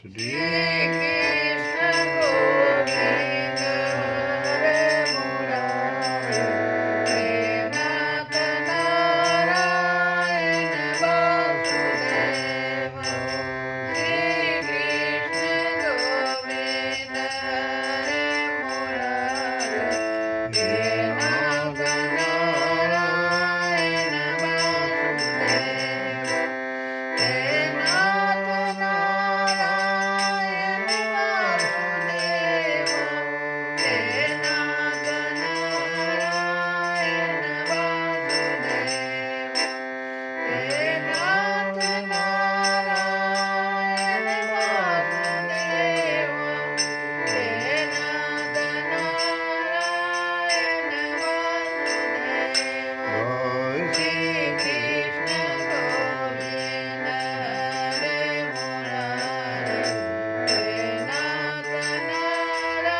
श्री कृष्ण गोविंद हरे मुरारे, हे नाथ नारायण वासुदेव। श्री कृष्ण गोविंद हरे मुरारे, हे नाथ नारायण वासुदेव। हे नाथ नारायण वासुदेव, हे नाथ नारायण वासुदेव, हे नाथ नारायण वासुदेव, हे नाथ नारायण वासुदेव। श्री कृष्ण गोविंद हरे मुरारे, हे नाथ Narayan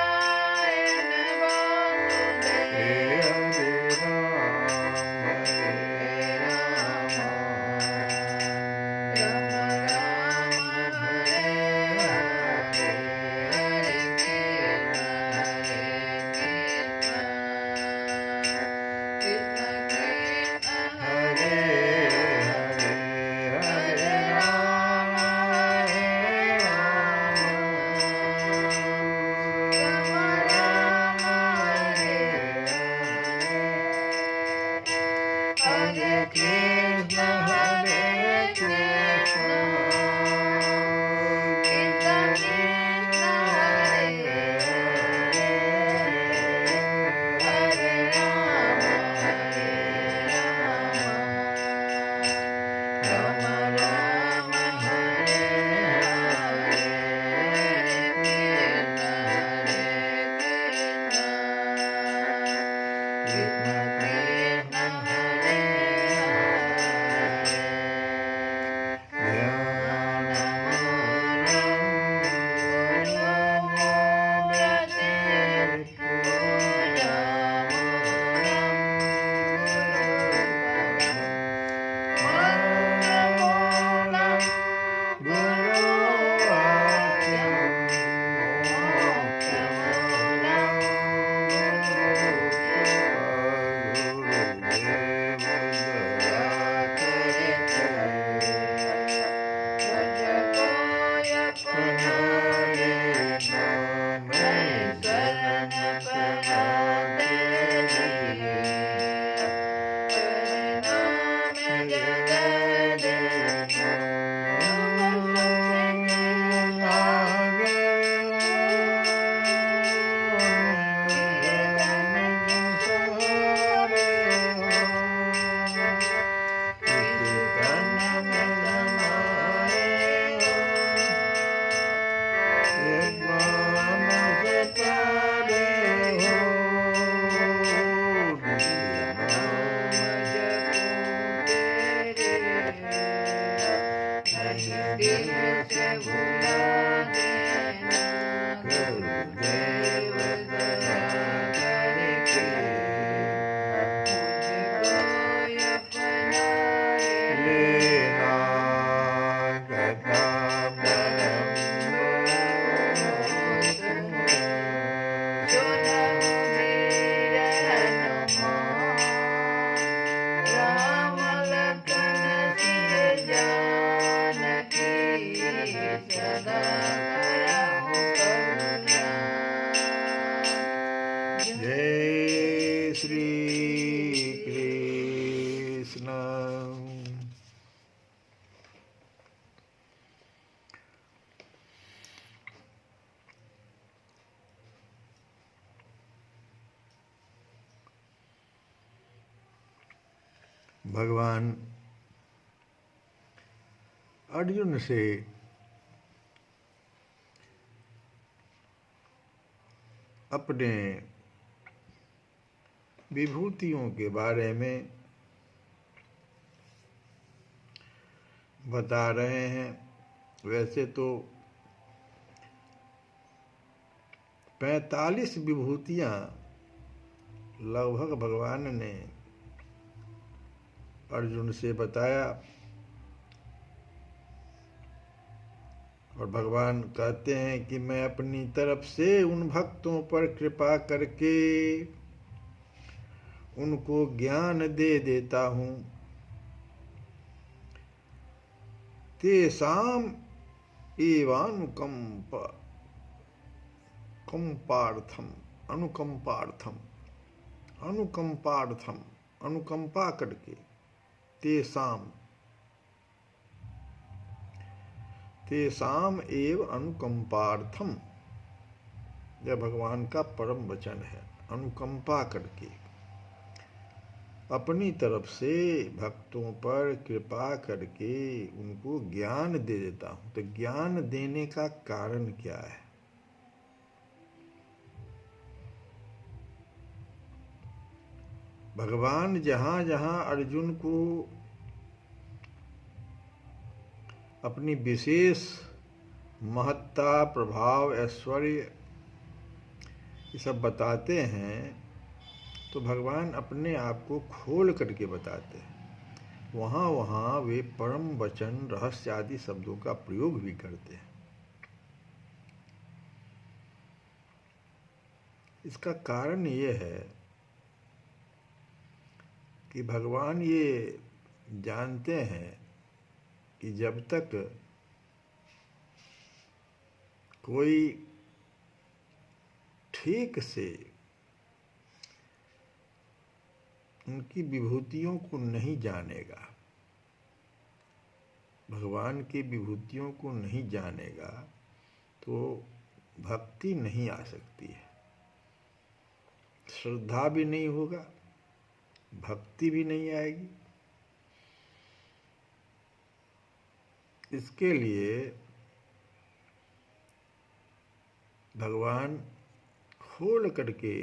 Hare Krishna, Hare Krishna, Krishna Krishna, Hare Hare, Hare Rama, Rama Rama, Hare Hare, Krishna Krishna, Hare जय श्री कृष्ण। भगवान अर्जुन से अपने विभूतियों के बारे में बता रहे हैं। वैसे तो 45 विभूतियां लगभग भगवान ने अर्जुन से बताया। और भगवान कहते हैं कि मैं अपनी तरफ से उन भक्तों पर कृपा करके उनको ज्ञान दे देता हूँ। तेषाम एवानुकंपार्थम अनुकंपार्थम अनुकंपार्थम अनुकंपा करके तेषाम एव अनुकंपार्थम, यह भगवान का परम वचन है। अनुकंपा करके अपनी तरफ से भक्तों पर कृपा करके उनको ज्ञान दे देता हूं। तो ज्ञान देने का कारण क्या है? भगवान जहां जहां अर्जुन को अपनी विशेष महत्ता, प्रभाव, ऐश्वर्य ये सब बताते हैं तो भगवान अपने आप को खोल करके बताते हैं। वहाँ वहाँ वे परम वचन, रहस्य आदि शब्दों का प्रयोग भी करते हैं। इसका कारण ये है कि भगवान ये जानते हैं कि जब तक कोई ठीक से उनकी विभूतियों को नहीं जानेगा, भगवान की विभूतियों को नहीं जानेगा, तो भक्ति नहीं आ सकती है। श्रद्धा भी नहीं होगा, भक्ति भी नहीं आएगी। इसके लिए भगवान खोल करके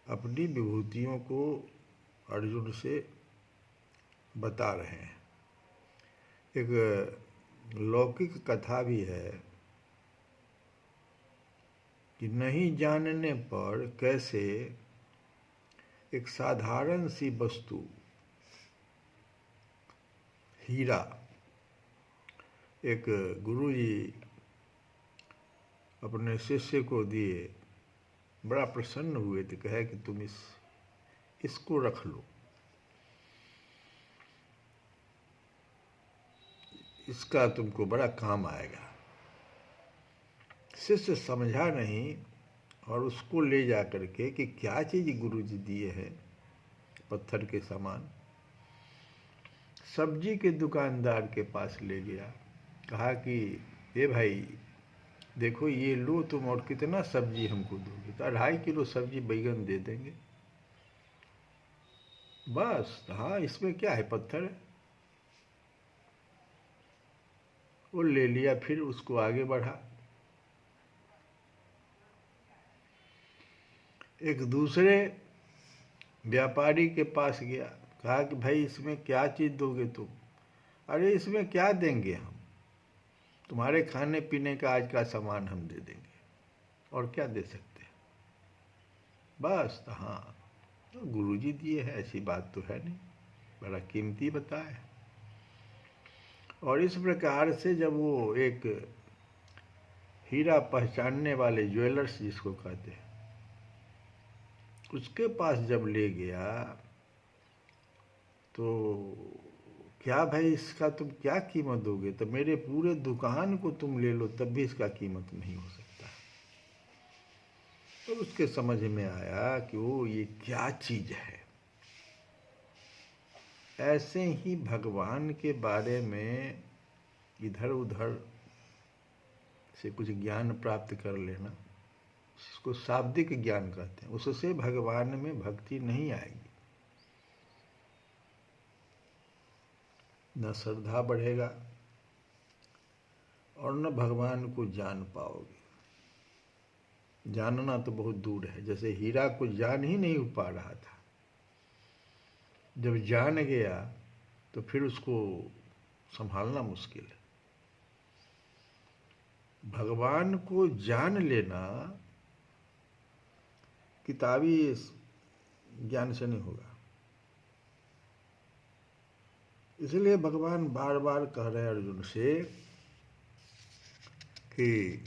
अपनी विभूतियों को अर्जुन से बता रहे हैं। एक लौकिक कथा भी है कि नहीं जानने पर कैसे एक साधारण सी वस्तु, हीरा, एक गुरुजी अपने शिष्य को दिए, बड़ा प्रसन्न हुए थे, कहे कि तुम इसको रख लो, इसका तुमको बड़ा काम आएगा। शिष्य समझा नहीं और उसको ले जा करके कि क्या चीज़ गुरुजी दिए हैं, पत्थर के समान, सब्जी के दुकानदार के पास ले गया। कहा कि ये भाई देखो ये लो तुम, और कितना सब्जी हमको दोगे? तो 2.5 किलो सब्जी बैगन दे देंगे। बस, हाँ इसमें क्या है, पत्थर है। वो ले लिया, फिर उसको आगे बढ़ा। एक दूसरे व्यापारी के पास गया, कहा कि भाई इसमें क्या चीज़ दोगे तुम? अरे इसमें क्या देंगे हम, तुम्हारे खाने पीने का आज का सामान हम दे देंगे, और क्या दे सकते हैं। बस, हाँ तो गुरुजी दिए है, ऐसी बात तो है नहीं, बड़ा कीमती बताया। और इस प्रकार से जब वो एक हीरा पहचानने वाले ज्वेलर्स जिसको कहते हैं, उसके पास जब ले गया तो क्या भाई इसका तुम क्या कीमत दोगे? तो मेरे पूरे दुकान को तुम ले लो तब भी इसका कीमत नहीं हो सकता। तो उसके समझ में आया कि वो ये क्या चीज़ है। ऐसे ही भगवान के बारे में इधर उधर से कुछ ज्ञान प्राप्त कर लेना, इसको शाब्दिक ज्ञान कहते हैं, उससे भगवान में भक्ति नहीं आएगी, न श्रद्धा बढ़ेगा और न भगवान को जान पाओगे। जानना तो बहुत दूर है, जैसे हीरा को जान ही नहीं पा रहा था, जब जान गया तो फिर उसको संभालना मुश्किल है। भगवान को जान लेना किताबी ज्ञान से नहीं होगा। इसलिए भगवान बार बार कह रहे हैं अर्जुन से कि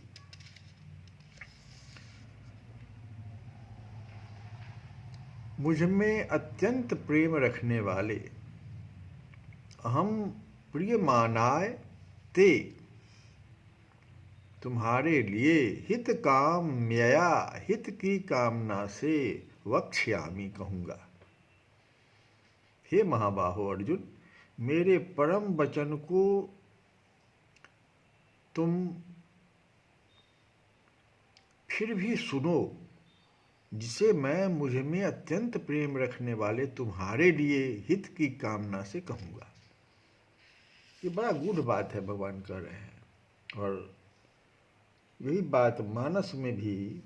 मुझ में अत्यंत प्रेम रखने वाले अहम प्रिय मानाय ते तुम्हारे लिए हित काम मया हित की कामना से वक्ष्यामि कहूँगा। हे महाबाहो अर्जुन, मेरे परम वचन को तुम फिर भी सुनो, जिसे मैं मुझ में अत्यंत प्रेम रखने वाले तुम्हारे लिए हित की कामना से कहूँगा। ये बड़ा गूढ़ बात है, भगवान कह रहे हैं, और यही बात मानस में भी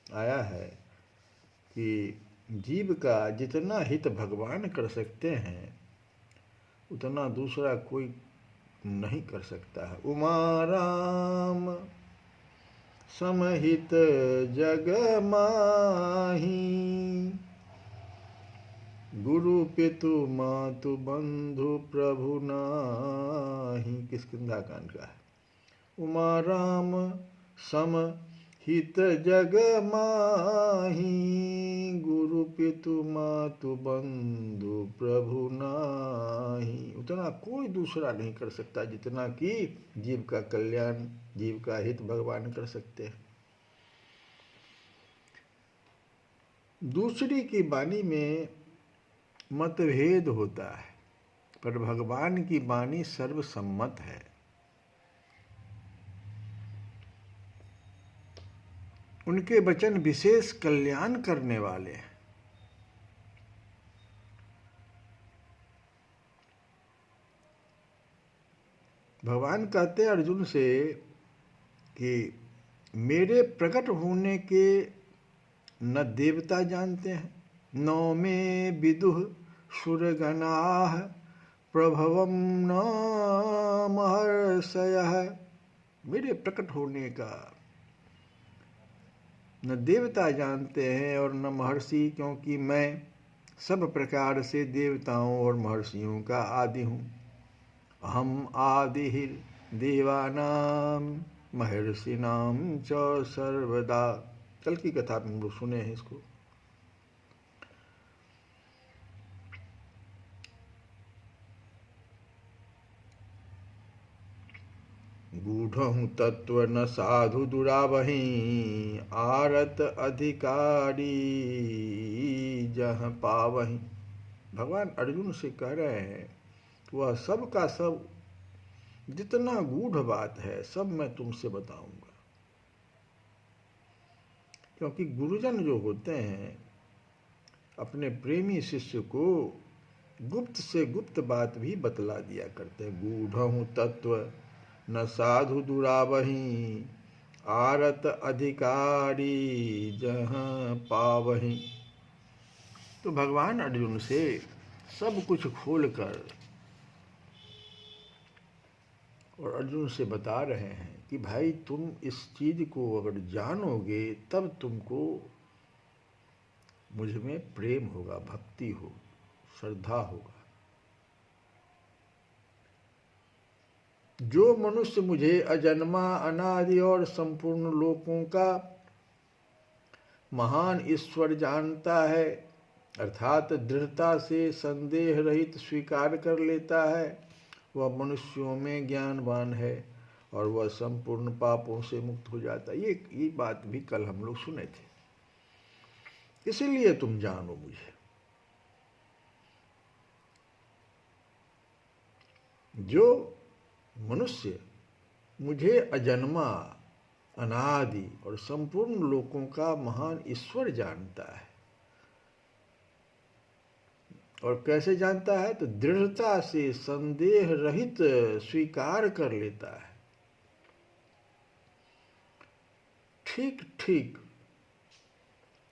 आया है कि जीव का जितना हित भगवान कर सकते हैं उतना दूसरा कोई नहीं कर सकता है। उमा राम समहित जग माही, गुरु पितु मातु बंधु प्रभु नाही। किष्किंधा कांड का है। उमा राम सम हित जग माही, गुरु पितु मातु बंधु प्रभु नाही। उतना कोई दूसरा नहीं कर सकता जितना कि जीव का कल्याण, जीव का हित भगवान कर सकते हैं। दूसरी की वाणी में मतभेद होता है, पर भगवान की वाणी सर्वसम्मत है। उनके वचन विशेष कल्याण करने वाले हैं। भगवान कहते हैं अर्जुन से कि मेरे प्रकट होने के न देवता जानते हैं, न में विदुः सुरगणाः, प्रभवम न महर्षयः। मेरे प्रकट होने का न देवता जानते हैं और न महर्षि, क्योंकि मैं सब प्रकार से देवताओं और महर्षियों का आदि हूँ। अहम आदिहिर देवानाम महर्षिनाम च सर्वदा। कल की कथा में हम लोग सुने हैं इसको। गूढ़ तत्व न साधु दुरावही, आरत अधिकारी जहाँ पावही। भगवान अर्जुन से कह रहे हैं वह सब का सब जितना गूढ़ बात है सब मैं तुमसे बताऊंगा, क्योंकि गुरुजन जो होते हैं अपने प्रेमी शिष्य को गुप्त से गुप्त बात भी बतला दिया करते हैं। गूढ़ तत्व न साधु दुरावही, आरत अधिकारी जहाँ पावही। तो भगवान अर्जुन से सब कुछ खोलकर और अर्जुन से बता रहे हैं कि भाई तुम इस चीज को अगर जानोगे तब तुमको मुझ में प्रेम होगा, भक्ति हो, श्रद्धा होगा। जो मनुष्य मुझे अजन्मा अनादि और संपूर्ण लोकों का महान ईश्वर जानता है, अर्थात दृढ़ता से संदेह रहित स्वीकार कर लेता है, वह मनुष्यों में ज्ञानवान है और वह संपूर्ण पापों से मुक्त हो जाता है। ये बात भी कल हम लोग सुने थे। इसीलिए तुम जानो मुझे। जो मनुष्य मुझे अजन्मा अनादि और संपूर्ण लोकों का महान ईश्वर जानता है, और कैसे जानता है, तो दृढ़ता से संदेह रहित स्वीकार कर लेता है, ठीक ठीक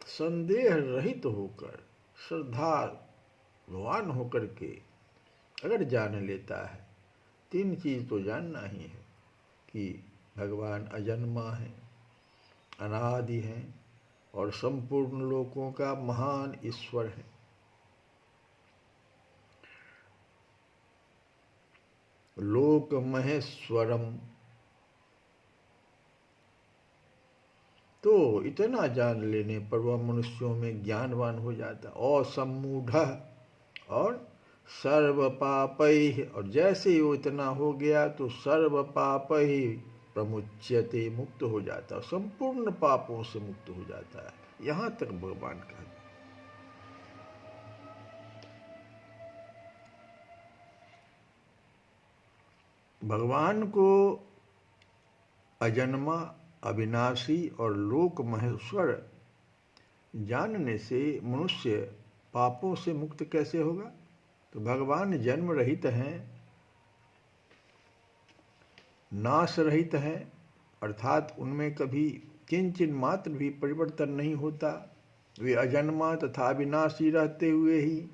संदेह रहित होकर, श्रद्धावान होकर के अगर जान लेता है। तीन चीज तो जानना ही है कि भगवान अजन्मा है, अनादि है और संपूर्ण लोकों का महान ईश्वर है। लोक महेश्वरम तो इतना जान लेने पर वह मनुष्यों में ज्ञानवान हो जाता। असम्मूढ़ और सर्व पापै, और जैसे ही वो इतना हो गया तो सर्व पापै प्रमुच्यते, मुक्त हो जाता, संपूर्ण पापों से मुक्त हो जाता है। यहाँ तक भगवान कहते। भगवान को अजन्मा, अविनाशी और लोक महेश्वर जानने से मनुष्य पापों से मुक्त कैसे होगा? तो भगवान जन्म रहित हैं, नाश रहित हैं, अर्थात उनमें कभी किंचित मात्र भी परिवर्तन नहीं होता। वे अजन्मा तथा अविनाशी रहते हुए ही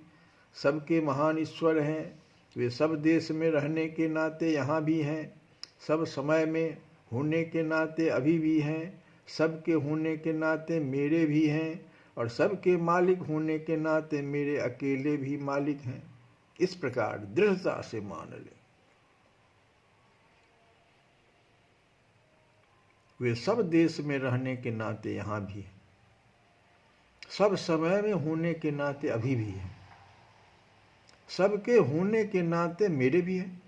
सबके महान ईश्वर हैं। वे सब देश में रहने के नाते यहाँ भी हैं, सब समय में होने के नाते अभी भी हैं, सबके होने के नाते मेरे भी हैं, और सबके मालिक होने के नाते मेरे अकेले भी मालिक हैं। इस प्रकार दृढ़ता से मान ले। वे सब देश में रहने के नाते यहाँ भी हैं, सब समय में होने के नाते अभी भी हैं, सबके होने के नाते मेरे भी हैं,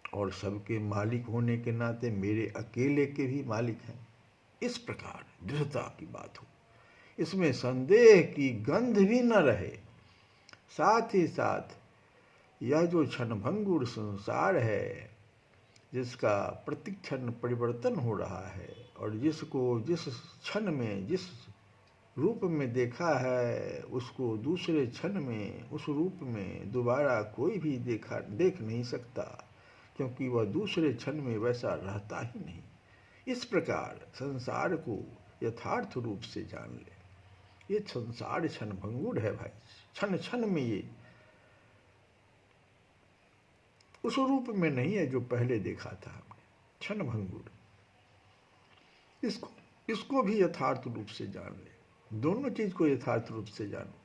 और सबके मालिक होने के नाते मेरे अकेले के भी मालिक हैं। इस प्रकार दृढ़ता की बात हो, इसमें संदेह की गंध भी न रहे। साथ ही साथ यह जो क्षणभंगुर संसार है, जिसका प्रतिक्षण परिवर्तन हो रहा है, और जिसको जिस क्षण में जिस रूप में देखा है, उसको दूसरे क्षण में उस रूप में दोबारा कोई भी देख नहीं सकता, क्योंकि वह दूसरे क्षण में वैसा रहता ही नहीं। इस प्रकार संसार को यथार्थ रूप से जान ले। ये संसार क्षणभंगुर है भाई, क्षण क्षण में ये उस रूप में नहीं है जो पहले देखा था हमने, क्षणभंगुर। इसको भी यथार्थ रूप से जान ले, दोनों चीज को यथार्थ रूप से जानो।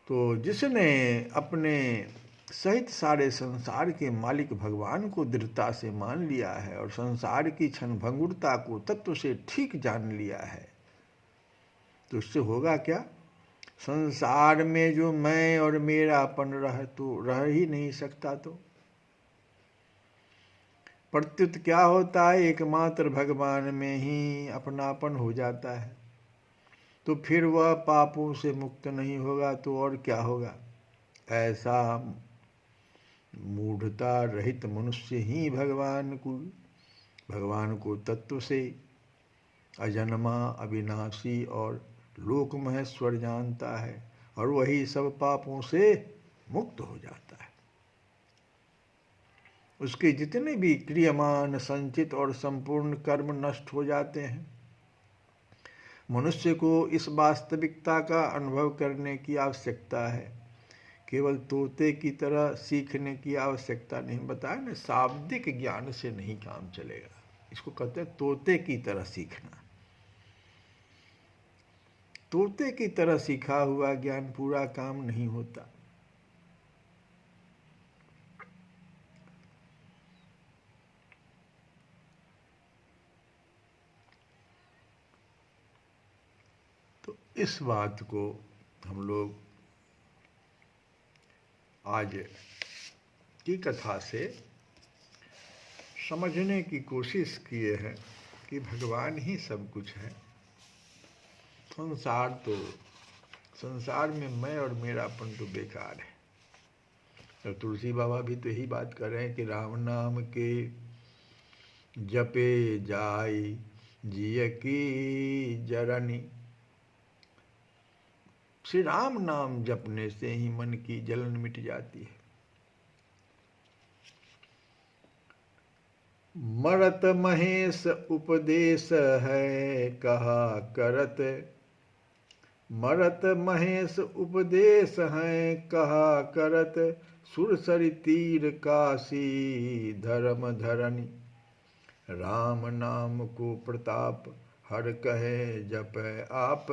तो जिसने अपने सहित सारे संसार के मालिक भगवान को दृढ़ता से मान लिया है और संसार की क्षणभंगुरता को तत्व से ठीक जान लिया है, तो इससे होगा क्या? संसार में जो मैं और मेरापन रह ही नहीं सकता। तो प्रत्युत क्या होता है? एकमात्र भगवान में ही अपनापन हो जाता है। तो फिर वह पापों से मुक्त नहीं होगा तो और क्या होगा? ऐसा मूढ़ता रहित मनुष्य ही भगवान को तत्व से अजन्मा, अविनाशी और लोक महेश्वर जानता है, और वही सब पापों से मुक्त हो जाता है। उसके जितने भी क्रियमान, संचित और संपूर्ण कर्म नष्ट हो जाते हैं। मनुष्य को इस वास्तविकता का अनुभव करने की आवश्यकता है, केवल तोते की तरह सीखने की आवश्यकता नहीं। बताया ना, शाब्दिक ज्ञान से नहीं काम चलेगा। इसको कहते हैं तोते की तरह सीखना। तोते की तरह सीखा हुआ ज्ञान पूरा काम नहीं होता। तो इस बात को हम लोग आज की कथा से समझने की कोशिश किए हैं कि भगवान ही सब कुछ है। संसार में मैं और मेरापन तो बेकार है। तो तुलसी बाबा भी तो यही बात कर रहे हैं कि राम नाम के जपे जाई जिय की जरनी। श्री राम नाम जपने से ही मन की जलन मिट जाती है। मरत महेश उपदेश है कहा करत, मरत महेश उपदेश है कहा करत, सुरसरि तीर काशी धर्म धरनी। राम नाम को प्रताप हर कहे जप आप,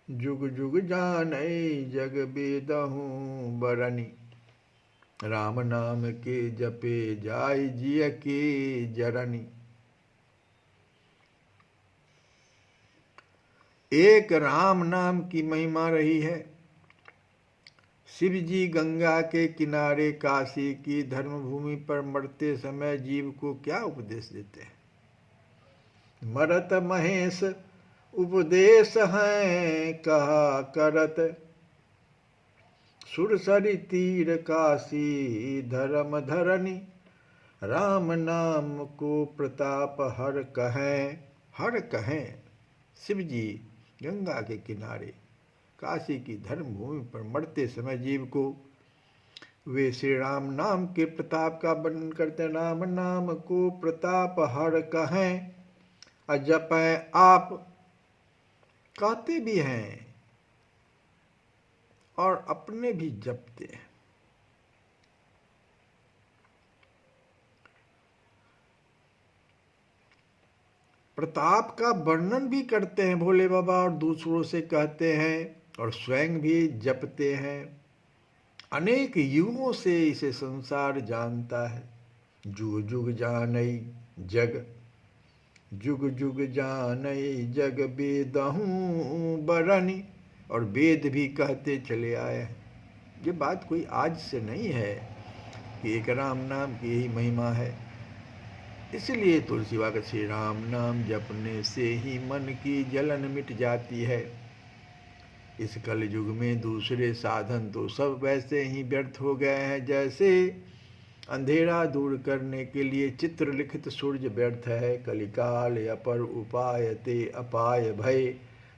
जुग जुग जानै जग बेदहूँ बरनी। राम नाम के जपे जाय जिय के जरनी। एक राम नाम की महिमा रही है। शिव जी गंगा के किनारे काशी की धर्मभूमि पर मरते समय जीव को क्या उपदेश देते हैं? मरत महेश उपदेश हैं कहा करत, सुरसरी तीर काशी धर्म धरनी, राम नाम को प्रताप हर कहें। हर कहें शिव जी गंगा के किनारे काशी की धर्मभूमि पर मरते समय जीव को वे श्री राम नाम के प्रताप का वर्णन करते हैं। राम नाम को प्रताप हर कहें, अजपै आप कहते भी हैं और अपने भी जपते हैं। प्रताप का वर्णन भी करते हैं भोले बाबा और दूसरों से कहते हैं और स्वयं भी जपते हैं। अनेक युगों से इसे संसार जानता है। जुग जुग जानई जग, जुग जुग जानई जग वेदहूँ बरनी, और वेद भी कहते चले आए हैं। ये बात कोई आज से नहीं है कि एक राम नाम की यही महिमा है। इसलिए तुलसी वाक श्री राम नाम जपने से ही मन की जलन मिट जाती है। इस कल युग में दूसरे साधन तो सब वैसे ही व्यर्थ हो गए हैं जैसे अंधेरा दूर करने के लिए चित्र लिखित सूर्य व्यर्थ है। कलिकाल अपर उपाय ते अपाय भय,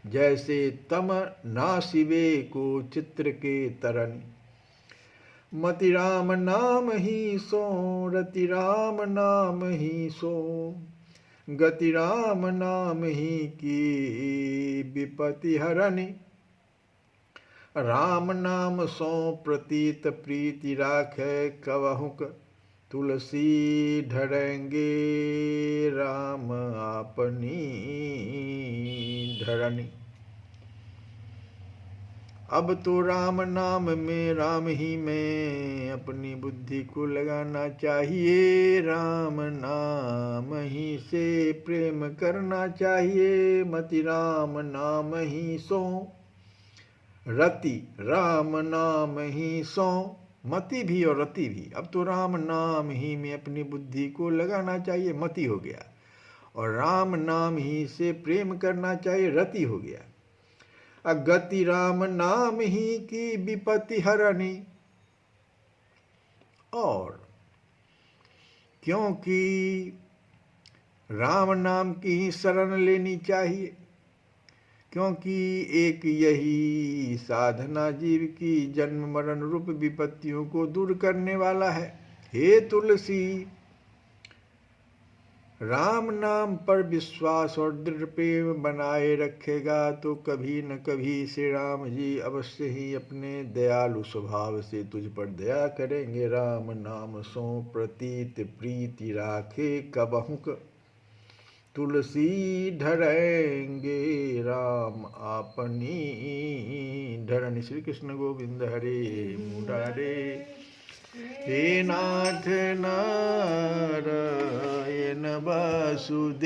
जैसे तम ना शिवे को चित्र के तरन। मति राम नाम ही सो, रति राम नाम ही सो, गति राम नाम ही की विपति हरनि। राम नाम सो प्रतीत प्रीति राखे, कवहुक तुलसी ढरेंगे राम आपनी धरनी। अब तो राम नाम में राम ही में अपनी बुद्धि को लगाना चाहिए। राम नाम ही से प्रेम करना चाहिए। मति राम नाम ही सो, रति राम नाम ही सो, मति भी और रति भी। अब तो राम नाम ही में अपनी बुद्धि को लगाना चाहिए, मति हो गया, और राम नाम ही से प्रेम करना चाहिए, रति हो गया। अगति राम नाम ही की विपति हरनी, और क्योंकि राम नाम की ही शरण लेनी चाहिए, क्योंकि एक यही साधना जीव की जन्म मरण रूप विपत्तियों को दूर करने वाला है। हे तुलसी, राम नाम पर विश्वास और दृढ़ प्रेम बनाए रखेगा तो कभी न कभी श्री राम जी अवश्य ही अपने दयालु स्वभाव से तुझ पर दया करेंगे। राम नाम सो प्रतीत प्रीति राखे, कबहुक तुलसी ढरेंगे राम आपनी धरनी। श्री कृष्ण गोविंद हरे मुरारे। हे नाथ नारायण वासुदेव।